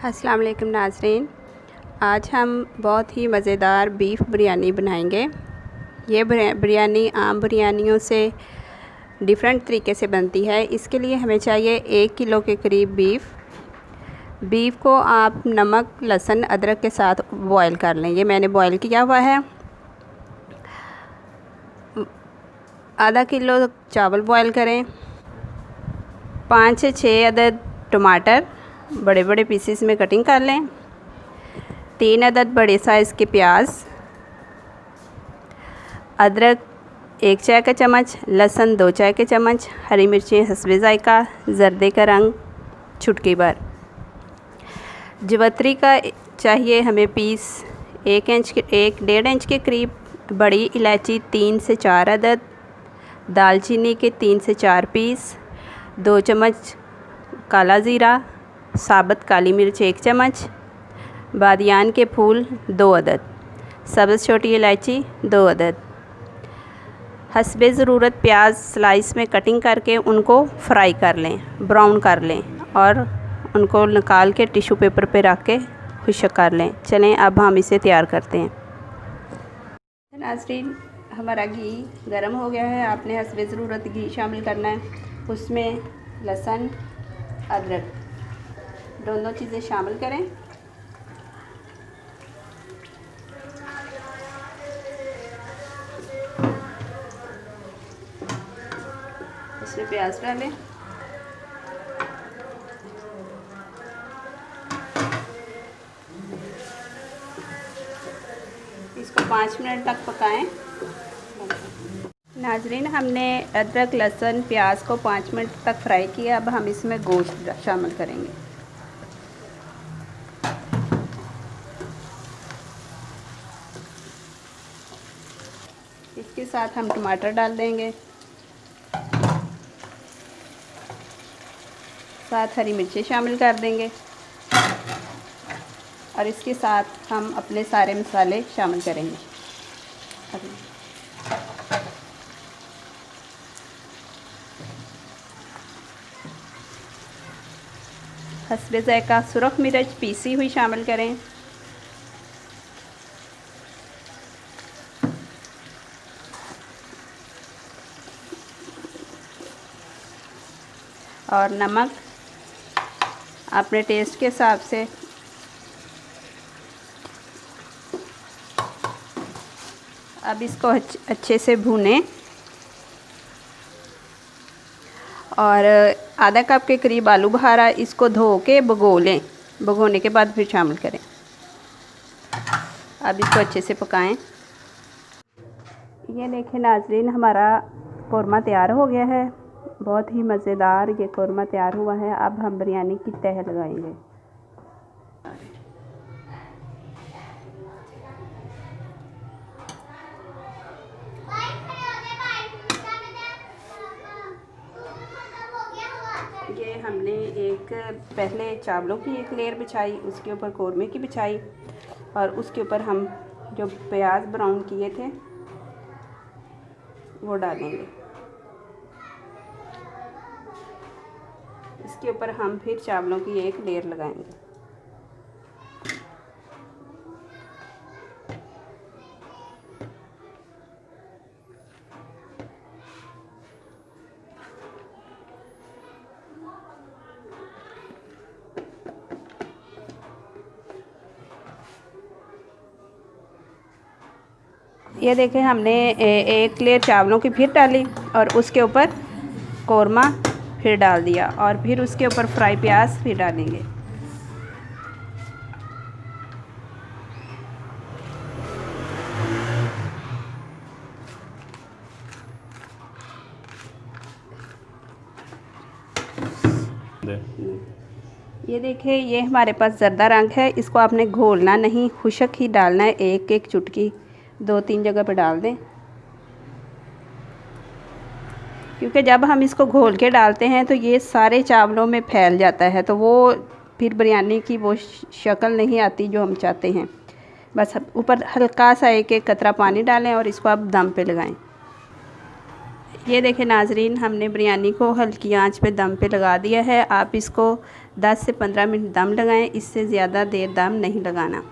अस्सलाम वालेकुम नाज़रीन, आज हम बहुत ही मज़ेदार बीफ बिरयानी बनाएंगे। ये बिरयानी आम बिरयानियों से डिफरेंट तरीके से बनती है। इसके लिए हमें चाहिए 1 किलो के करीब बीफ को आप नमक, लहसुन, अदरक के साथ बॉयल कर लें। ये मैंने बॉयल किया हुआ है। आधा किलो चावल बॉयल करें। 5 से 6 अदद टमाटर बड़े बड़े पीसेस में कटिंग कर लें। 3 अदद बड़े साइज़ के प्याज, अदरक 1 चाय का चम्मच, लहसुन 2 चाय के चम्मच, हरी मिर्चें हस्बे ज़ायका, जर्दे का रंग चुटकी भर। जवतरी का चाहिए हमें पीस 1-1.5 इंच के करीब। बड़ी इलायची 3 से 4 अदद, दालचीनी के 3 से 4 पीस, 2 चम्मच काला ज़ीरा, साबुत काली मिर्च 1 चम्मच, बादियान के फूल 2 अदद, सब्ज़ छोटी इलायची 2 अदद। हस्बे ज़रूरत प्याज स्लाइस में कटिंग करके उनको फ्राई कर लें, ब्राउन कर लें और उनको निकाल के टिश्यू पेपर पे रख के खुश्क कर लें। चलें अब हम इसे तैयार करते हैं। नाज़रीन, हमारा घी गर्म हो गया है। आपने हस्बे ज़रूरत घी शामिल करना है। उसमें लहसुन, अदरक दोनों चीज़ें शामिल करें। इसमें प्याज डालें। इसको 5 मिनट तक पकाएं। नाजरीन, हमने अदरक, लहसुन, प्याज को 5 मिनट तक फ्राई किया। अब हम इसमें गोश्त शामिल करेंगे। इसके साथ हम टमाटर डाल देंगे, साथ हरी मिर्चें शामिल कर देंगे और इसके साथ हम अपने सारे मसाले शामिल करेंगे। हस्बे ज़ायका सुरख मिर्च पीसी हुई शामिल करें। और नमक अपने टेस्ट के हिसाब से। अब इसको अच्छे से भूनें और आधा कप के करीब आलू बुखारा इसको धो के भिगो लें। भिगोने के बाद फिर शामिल करें। अब इसको अच्छे से पकाएं। ये देखें नाज़रीन, हमारा कौरमा तैयार हो गया है। बहुत ही मज़ेदार ये कौरमा तैयार हुआ है। अब हम बिरयानी की तह लगाएंगे। ये हमने पहले चावलों की एक लेयर बिछाई, उसके ऊपर कौरमे की बिछाई और उसके ऊपर हम जो प्याज ब्राउन किए थे वो डालेंगे। इसके ऊपर हम फिर चावलों की एक लेयर लगाएंगे। ये देखें, हमने एक लेयर चावलों की फिर डाली और उसके ऊपर कौरमा फिर डाल दिया और फिर उसके ऊपर फ्राई प्याज फिर डालेंगे। ये देखें, ये हमारे पास जर्दा रंग है। इसको आपने घोलना नहीं, खुशक ही डालना है। 1-1 चुटकी 2-3 जगह पे डाल दें, क्योंकि जब हम इसको घोल के डालते हैं तो ये सारे चावलों में फैल जाता है, तो वो फिर बिरयानी की वो शक्ल नहीं आती जो हम चाहते हैं। बस ऊपर हल्का सा 1-1 कतरा पानी डालें और इसको आप दम पे लगाएं। ये देखें नाजरीन, हमने बिरयानी को हल्की आंच पे दम पे लगा दिया है। आप इसको 10 से 15 मिनट दम लगाएं, इससे ज़्यादा देर दम नहीं लगाना।